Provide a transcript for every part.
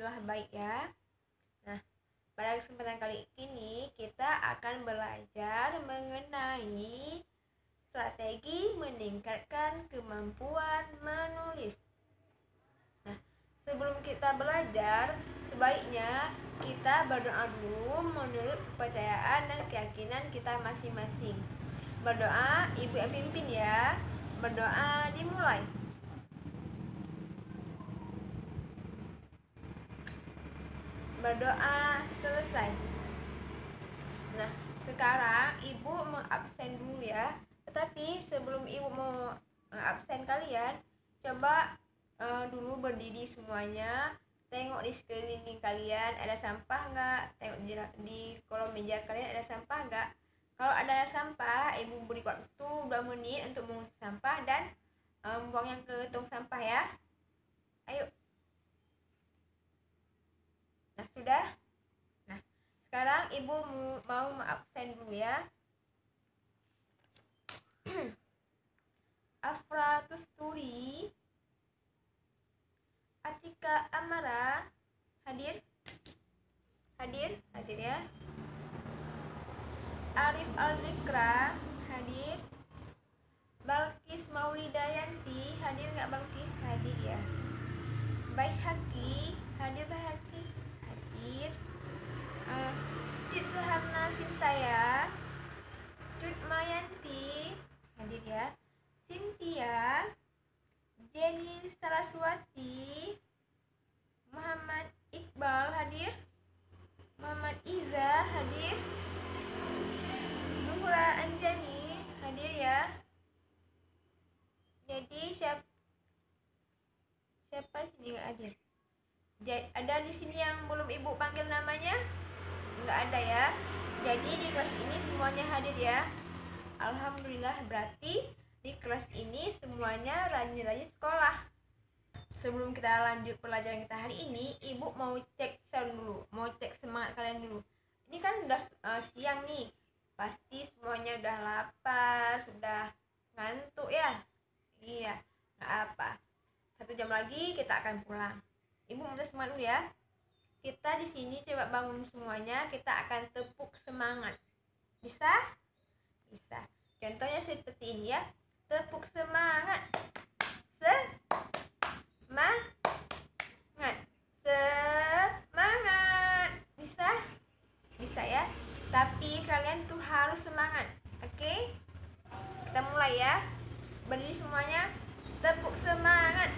adalah baik ya. Nah, pada kesempatan kali ini kita akan belajar mengenai strategi meningkatkan kemampuan menulis. Nah, sebelum kita belajar, sebaiknya kita berdoa dulu menurut kepercayaan dan keyakinan kita masing-masing. Berdoa, Ibu yang pimpin ya. Berdoa dimulai. Berdoa selesai. Nah, sekarang Ibu mengabsen dulu ya. Tetapi sebelum Ibu mau absen kalian, coba dulu berdiri semuanya. Tengok di sekeliling kalian ada sampah nggak? Tengok di kolom meja kalian ada sampah nggak? Kalau ada sampah, Ibu beri waktu 2 menit untuk mengunci sampah dan buangnya ke tong sampah ya. Ayo. Nah, sudah? Nah, sekarang Ibu mau absen dulu ya. Afra Tusturi, Atika Amara, hadir? Hadir ya. Arif Al-Zikra, hadir. Balkis Maulidayanti, hadir nggak Balkis? Hadir ya. Baik Haki, hadir Baik Haki? Hadir. Cit Suharna Sintaya, Cut Mayanti, hadir ya. Cynthia, Jenny Saraswati, Muhammad Iqbal, hadir. Muhammad Iza, hadir. Nuhura Anjani, hadir ya. Jadi siapa sih nggak hadir? Ada di sini yang belum Ibu panggil namanya? Nggak ada ya. Jadi di kelas ini semuanya hadir ya. Alhamdulillah, berarti di kelas ini semuanya rajin-rajin sekolah. Sebelum kita lanjut pelajaran kita hari ini, Ibu mau cek sound dulu, mau cek semangat kalian dulu. Ini kan udah siang nih, pasti semuanya udah lapar, sudah ngantuk ya. Iya, nggak apa. 1 jam lagi kita akan pulang. Ibu minta semangat dulu ya. Kita di sini coba bangun semuanya, kita akan tepuk semangat. Bisa? Bisa. Contohnya seperti ini ya. Tepuk semangat. Semangat. Bisa? Bisa ya. Tapi kalian tuh harus semangat. Oke? Kita mulai ya. Berdiri semuanya. Tepuk semangat.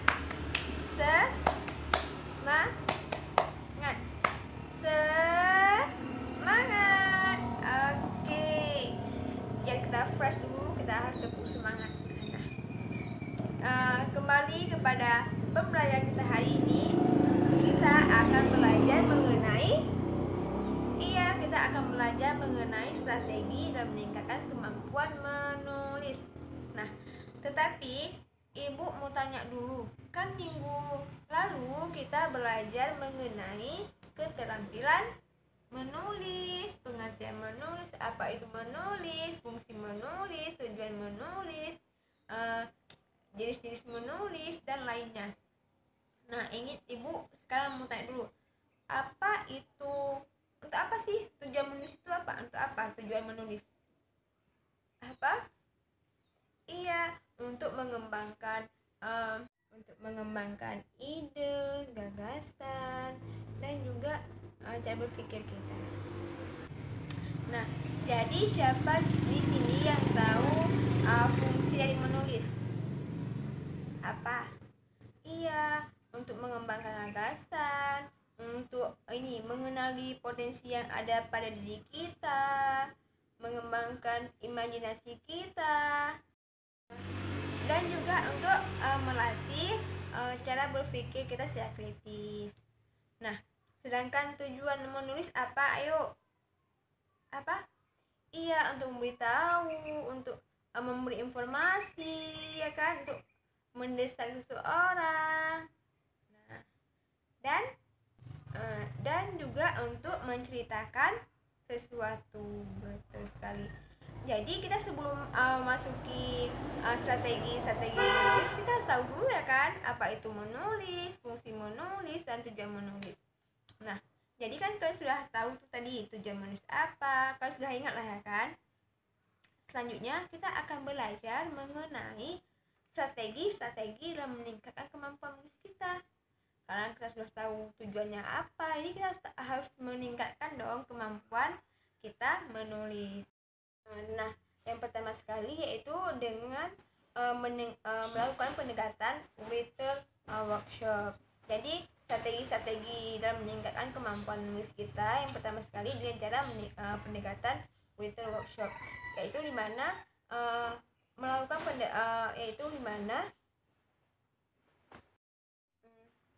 Semangat. Oke. Biar kita fresh dulu, kita harus tepuk semangat. Kembali kepada pembelajaran kita hari ini. Kita akan belajar mengenai strategi dalam meningkatkan kemampuan menulis. Nah, tetapi Ibu mau tanya dulu, kan minggu lalu kita belajar mengenai keterampilan menulis, pengertian menulis, apa itu menulis, fungsi menulis, tujuan menulis, jenis-jenis menulis, dan lainnya. Nah, Ibu sekarang mau tanya dulu, apa itu, untuk apa sih tujuan menulis itu apa? Untuk apa tujuan menulis? Apa? Iya, untuk mengembangkan ide, gagasan, dan juga cara berpikir kita. Nah, jadi siapa di sini yang tahu fungsi dari menulis? Apa? Iya, untuk mengembangkan gagasan, untuk mengenali potensi yang ada pada diri kita, mengembangkan imajinasi kita, dan juga untuk melatih cara berpikir kita secara kritis. Nah, sedangkan tujuan menulis apa? Ayo. Apa? Iya, untuk memberitahu, untuk memberi informasi, ya kan, untuk mendesak seseorang. Nah, dan juga untuk menceritakan sesuatu. Betul sekali. Jadi kita sebelum masuki strategi menulis, kita harus tahu dulu ya kan, apa itu menulis, fungsi menulis, dan tujuan menulis. Nah, jadi kan kalian sudah tahu tuh tadi tujuan menulis apa, kalian sudah ingat lah ya kan. Selanjutnya kita akan belajar mengenai strategi-strategi dalam meningkatkan kemampuan menulis kita. Karena kita sudah tahu tujuannya apa, jadi kita harus meningkatkan dong kemampuan kita menulis. Nah, yang pertama sekali yaitu dengan melakukan pendekatan written workshop. Jadi strategi-strategi dalam meningkatkan kemampuan menulis kita yang pertama sekali dengan cara pendekatan written workshop, yaitu dimana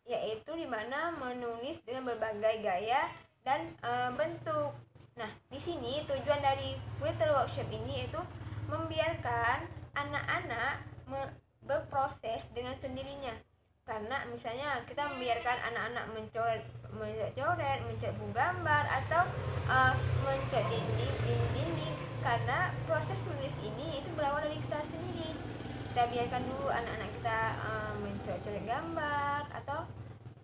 yaitu dimana menulis dengan berbagai gaya dan bentuk. Nah, di sini tujuan dari written workshop ini yaitu membiarkan anak-anak berproses dengan sendirinya. Karena misalnya kita membiarkan anak-anak mencoret gambar atau mencoret dinding, karena proses menulis ini itu berawal dari kita sendiri. Kita biarkan dulu anak-anak kita mencoret gambar atau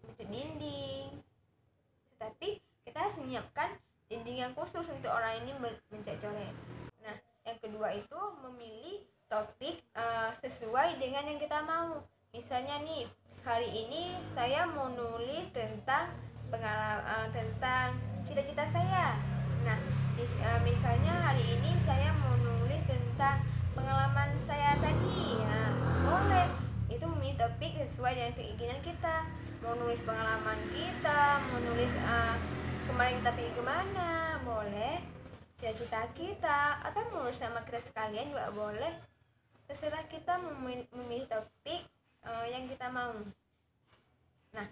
mencoret dinding, tetapi kita harus menyiapkan dinding yang khusus untuk orang ini mencoret. Nah, yang kedua itu memilih topik sesuai dengan yang kita mau. Misalnya nih, hari ini saya mau nulis tentang tentang cita-cita saya. Nah, misalnya hari ini saya mau nulis tentang pengalaman saya tadi. Nah, boleh. Itu memilih topik sesuai dengan keinginan kita. Mau nulis pengalaman kita, mau nulis kemarin kita pergi kemana, boleh. Cita-cita kita, atau menulis nama kita sekalian juga boleh. Terserah kita memilih topik yang kita mau. Nah,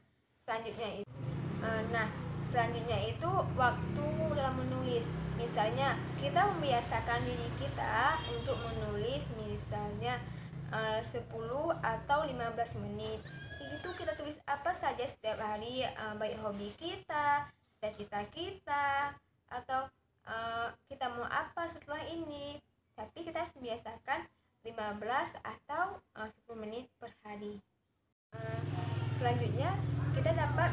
selanjutnya itu waktu dalam menulis. Misalnya kita membiasakan diri kita untuk menulis misalnya 10 atau 15 menit. Itu kita tulis apa saja setiap hari, baik hobi kita, cita-cita kita, atau kita mau apa setelah ini. Tapi kita harus membiasakan 15 atau 10 menit per hari. Selanjutnya kita dapat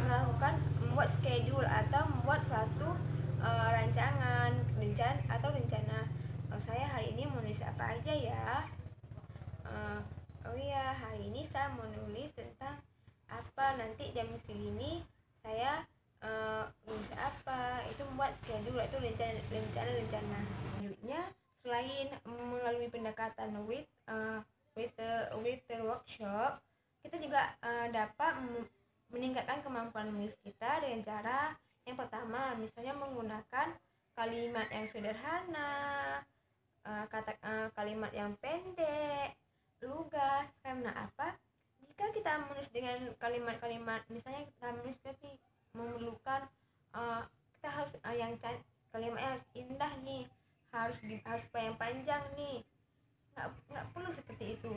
membuat schedule atau membuat suatu rencana. Saya hari ini mau nulis apa aja ya. Hari ini saya mau nulis tentang apa, nanti jam segini saya nulis apa. Itu membuat schedule, itu rencana. Selanjutnya, selain melalui pendekatan written workshop, kita juga dapat meningkatkan kemampuan menulis kita dengan cara yang pertama, misalnya menggunakan kalimat yang sederhana, kalimat yang pendek, lugas. Karena apa? Jika kita menulis dengan kalimat-kalimat, misalnya kita menulis tapi memerlukan kita harus kalimatnya harus indah nih, harus panjang nih, nggak perlu seperti itu.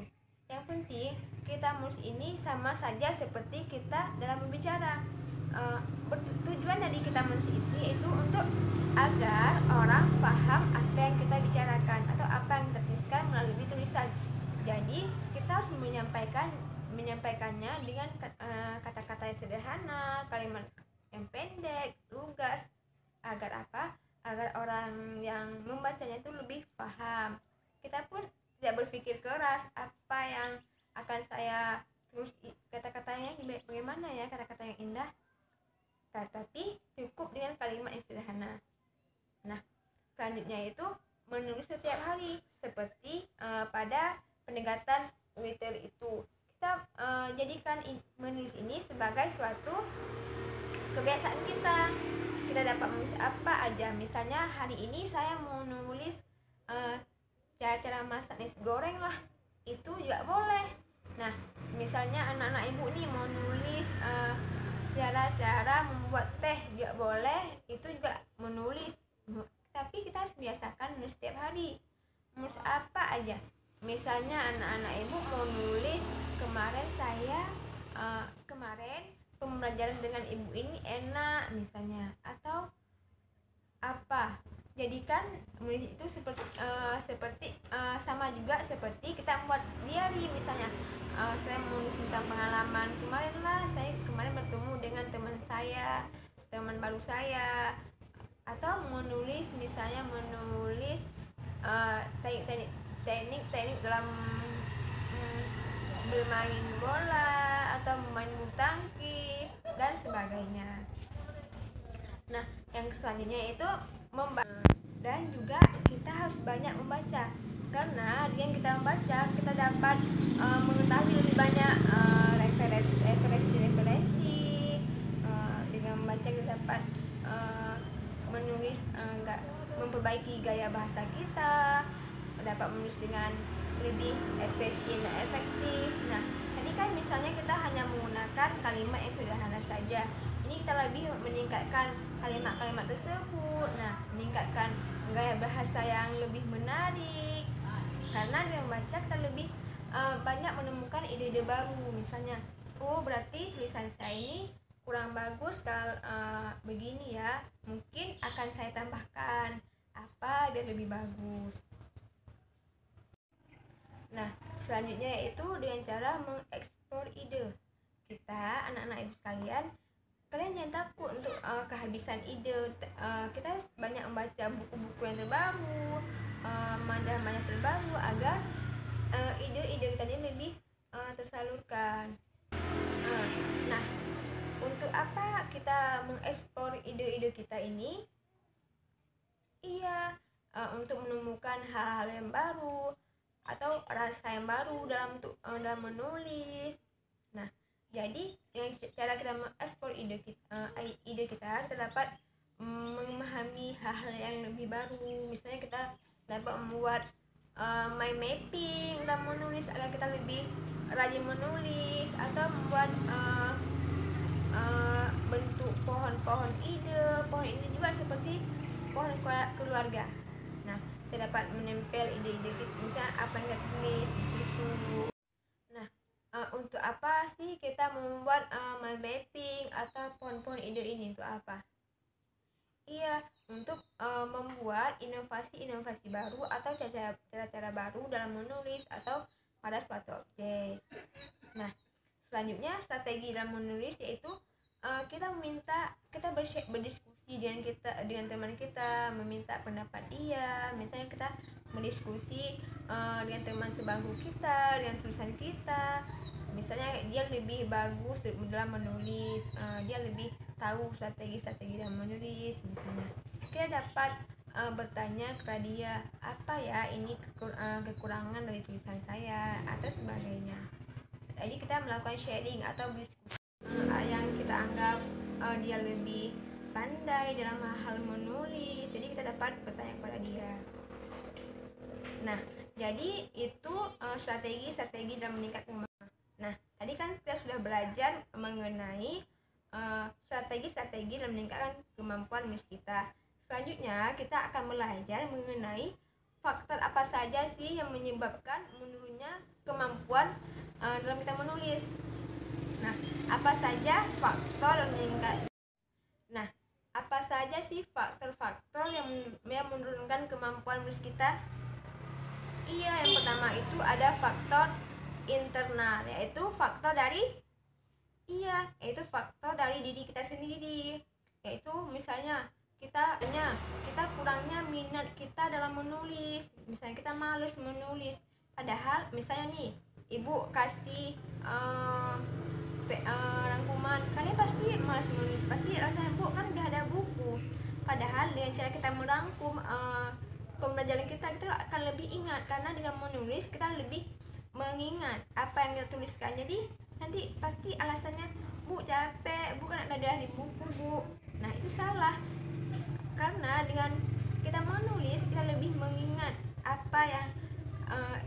Yang penting kita menulis ini sama saja seperti kita dalam berbicara. Tujuan dari kita menulis itu untuk agar orang paham apa yang kita bicarakan atau apa yang kita tuliskan melalui tulisan. Jadi kita harus menyampaikannya dengan kata-kata yang sederhana, kalimat yang pendek, lugas. Agar apa? Agar orang yang membacanya itu lebih paham. Kita pun tidak berpikir keras apa yang akan saya tulis, kata-katanya bagaimana ya, kata-kata yang indah, tapi cukup dengan kalimat yang sederhana. Nah, selanjutnya itu menulis setiap hari seperti pada pendekatan written itu. Kita jadikan menulis ini sebagai suatu kebiasaan kita. Kita dapat menulis apa aja. Misalnya hari ini saya mau nulis cara-cara masak nasi goreng lah, itu juga boleh. Nah, misalnya anak-anak ibu nih mau nulis cara-cara membuat teh juga boleh, itu juga menulis. Tapi kita harus biasakan menulis setiap hari. Menulis apa aja. Misalnya anak-anak ibu mau nulis kemarin pembelajaran dengan ibu ini enak misalnya, atau apa. Jadikan menulis itu seperti sama juga seperti kita membuat diary. Misalnya saya menulis tentang pengalaman kemarin lah, saya kemarin bertemu dengan teman saya, teman baru saya, atau menulis, misalnya menulis teknik dalam bermain bola atau main bulu tangkis dan sebagainya. Nah, yang selanjutnya itu membaca, dan juga kita harus banyak membaca, karena dengan kita membaca kita dapat mengetahui lebih banyak referensi. Dengan membaca kita dapat menulis, memperbaiki gaya bahasa kita, dapat menulis dengan lebih efisien dan efektif. Nah, tadi kan misalnya kita hanya menggunakan kalimat yang sederhana saja. Ini kita lebih meningkatkan kalimat-kalimat tersebut. Nah, meningkatkan gaya bahasa yang lebih menarik. Karena dengan membaca kita lebih banyak menemukan ide-ide baru. Misalnya, oh berarti tulisan saya ini kurang bagus kalau begini ya. Mungkin akan saya tambahkan apa biar lebih bagus. Nah, selanjutnya yaitu dengan cara mengeksplor ide. Kita, anak-anak ibu sekalian, kalian jangan takut untuk kehabisan ide. Kita banyak membaca buku-buku yang terbaru, majalah-majalah terbaru, agar ide-ide kita ini lebih tersalurkan. Nah, untuk apa kita mengeksplor ide-ide kita ini? Iya, untuk menemukan hal-hal yang baru atau rasa yang baru dalam menulis. Nah, jadi dengan cara kita mengeksplor ide kita dapat memahami hal-hal yang lebih baru. Misalnya kita dapat membuat mind mapping dalam menulis agar kita lebih rajin menulis, atau membuat bentuk pohon ide juga seperti pohon keluarga. Nah, kita dapat menempel ide-ide kita, misalnya apa yang kita tulis di situ. Nah, untuk apa sih kita membuat mind mapping atau pohon-pohon ide ini? Untuk apa? Iya, untuk membuat inovasi-inovasi baru atau cara-cara baru dalam menulis atau pada suatu objek. Nah, selanjutnya strategi dalam menulis yaitu kita berdiskusi dengan teman kita, meminta pendapat dia. Misalnya kita berdiskusi dengan teman sebangku kita, dengan tulisan kita. Misalnya dia lebih bagus dalam menulis, dia lebih tahu strategi dalam menulis. Misalnya kita dapat bertanya kepada dia, apa ya ini kekurangan dari tulisan saya atau sebagainya. Jadi kita melakukan sharing atau diskusi yang kita anggap dia lebih pandai dalam hal menulis. Jadi kita dapat bertanya kepada dia. Nah, jadi itu strategi dalam meningkatkan. Nah, tadi kan kita sudah belajar mengenai strategi dalam meningkatkan kemampuan menulis kita. Selanjutnya kita akan belajar mengenai faktor apa saja sih yang menyebabkan menurunnya kemampuan dalam kita menulis. Nah, apa saja faktor yang menurunkan kemampuan menulis kita? Iya, yang pertama itu ada faktor internal, yaitu faktor dari diri kita sendiri. Yaitu misalnya kita kurangnya minat kita dalam menulis. Misalnya kita malas menulis, padahal misalnya nih ibu kasih rangkuman, kalian pasti malas menulis, pasti rasanya bu kan udah ada buku. Padahal dengan cara kita merangkum pembelajaran kita akan lebih ingat, karena dengan menulis kita lebih mengingat apa yang kita tuliskan. Jadi nanti pasti alasannya, bu capek, bukan ada di buku bu. Nah, itu salah, karena dengan kita menulis kita lebih mengingat apa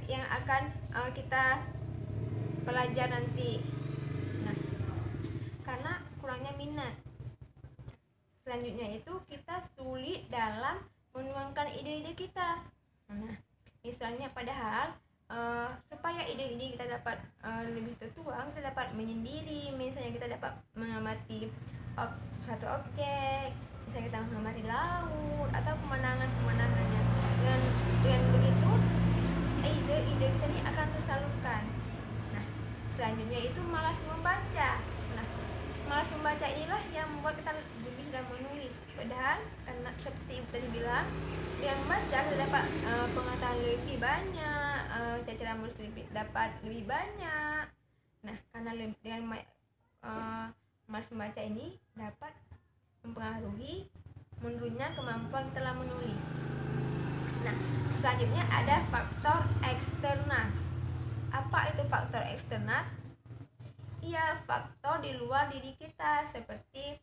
yang akan kita pelajari nanti. Nah, karena kurangnya minat. Selanjutnya itu kita sulit dalam menuangkan ide-ide kita. Nah, misalnya padahal supaya ide-ide kita dapat lebih tertuang, kita dapat menyendiri. Misalnya kita dapat mengamati satu objek, misalnya kita mengamati laut atau pemandangannya. Dengan begitu ide-ide kita ini akan tersalurkan. Nah, selanjutnya itu malas membaca. Nah, malas membaca inilah yang membuat kita lebih dalam menulis. Padahal karena seperti ibu tadi bilang, yang membaca kita dapat pengetahuan lebih banyak, cara menulis dapat lebih banyak. Nah, karena dengan malas membaca ini dapat mempengaruhi menurunnya kemampuan kita dalam menulis. Nah, selanjutnya ada faktor eksternal. Apa itu faktor eksternal? Iya, faktor di luar diri kita, seperti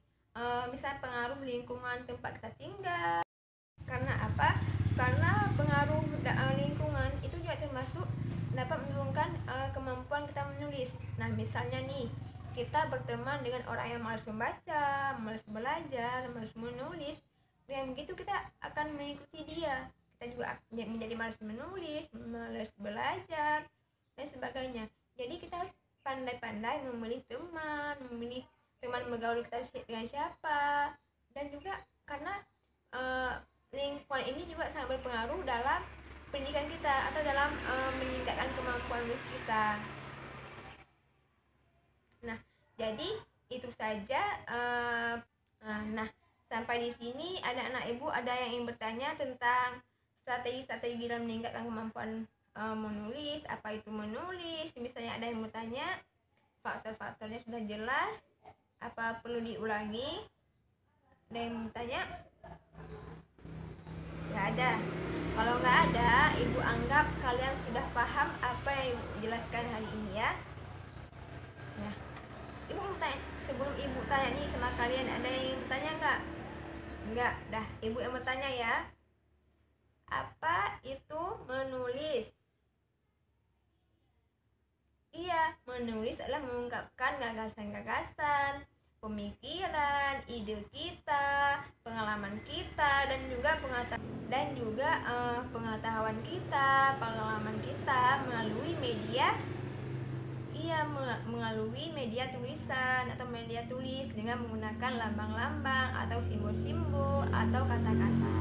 misalnya pengaruh lingkungan tempat kita tinggal. Karena apa? Karena pengaruh lingkungan itu juga termasuk dapat menurunkan kemampuan kita menulis. Nah, misalnya nih, kita berteman dengan orang yang malas membaca, malas belajar, malas menulis, dengan begitu kita akan mengikuti dia. Kita juga menjadi malas menulis, malas belajar, dan sebagainya. Jadi kita harus pandai-pandai memilih teman bergaul kita dengan siapa. Dan juga karena lingkungan ini juga sangat berpengaruh dalam pendidikan kita atau dalam meningkatkan kemampuan menulis kita. Nah, jadi itu saja. Nah, sampai di sini anak-anak ibu ada yang ingin bertanya tentang strategi-strategi dalam meningkatkan kemampuan menulis. Apa itu menulis? Misalnya ada yang bertanya, faktor-faktornya sudah jelas, apa perlu diulangi? Ada yang bertanya? Nggak ada. Kalau nggak ada, ibu anggap kalian sudah paham apa yang ibu jelaskan hari ini ya. Nah, ibu mau tanya, sebelum ibu tanya nih sama kalian, ada yang ingin bertanya nggak? Nggak, dah ibu yang bertanya ya. Apa itu menulis? Iya, menulis adalah mengungkapkan gagasan-gagasan, pemikiran, ide kita, pengalaman kita, dan juga pengetahuan kita, pengalaman kita melalui media. Iya, melalui media tulisan atau media tulis dengan menggunakan lambang-lambang atau simbol-simbol atau kata-kata.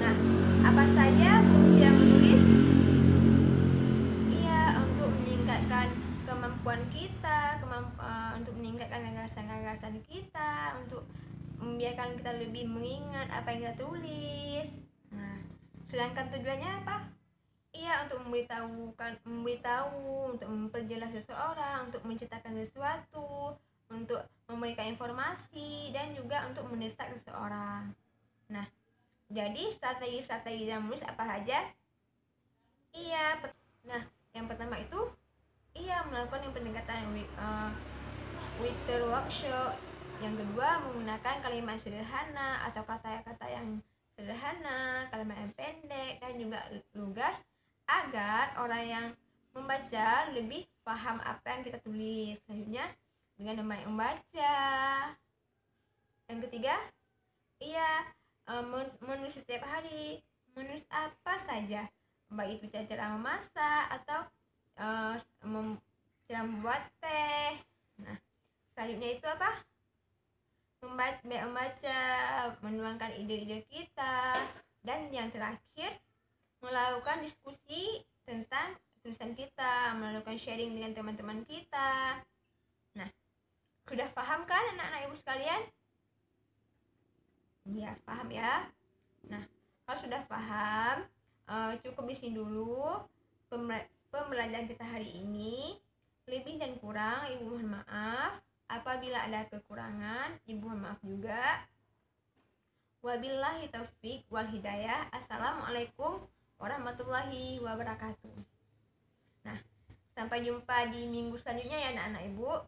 Nah, apa saja fungsi yang menulis? Kemampuan kita, untuk meningkatkan gagasan-gagasan kita, untuk membiarkan kita lebih mengingat apa yang kita tulis. Nah, sedangkan tujuannya apa? Iya, untuk memberitahu, untuk memperjelas seseorang, untuk menceritakan sesuatu, untuk memberikan informasi, dan juga untuk mendesak seseorang. Nah, jadi strategi-strategi dalam menulis apa saja? Iya, nah yang pertama itu melakukan yang pendekatan writer workshop. Yang kedua, menggunakan kalimat sederhana atau kata-kata yang sederhana, kalimat yang pendek, dan juga lugas agar orang yang membaca lebih paham apa yang kita tulis. Selanjutnya, dengan membaca. Yang ketiga, menulis setiap hari. Menulis apa saja, baik itu cara memasak atau cara membuat teh. Nah, selanjutnya itu apa? Membaca, menuangkan ide-ide kita, dan yang terakhir melakukan diskusi tentang tulisan kita, melakukan sharing dengan teman-teman kita. Nah, sudah paham kan anak-anak ibu sekalian? Iya, paham ya. Nah, kalau sudah paham, cukup di sini dulu pembelajaran kita hari ini. Lebih dan kurang ibu mohon maaf. Apabila ada kekurangan, ibu mohon maaf juga. Wabillahi taufik wal hidayah. Assalamualaikum warahmatullahi wabarakatuh. Nah, sampai jumpa di minggu selanjutnya ya anak-anak ibu.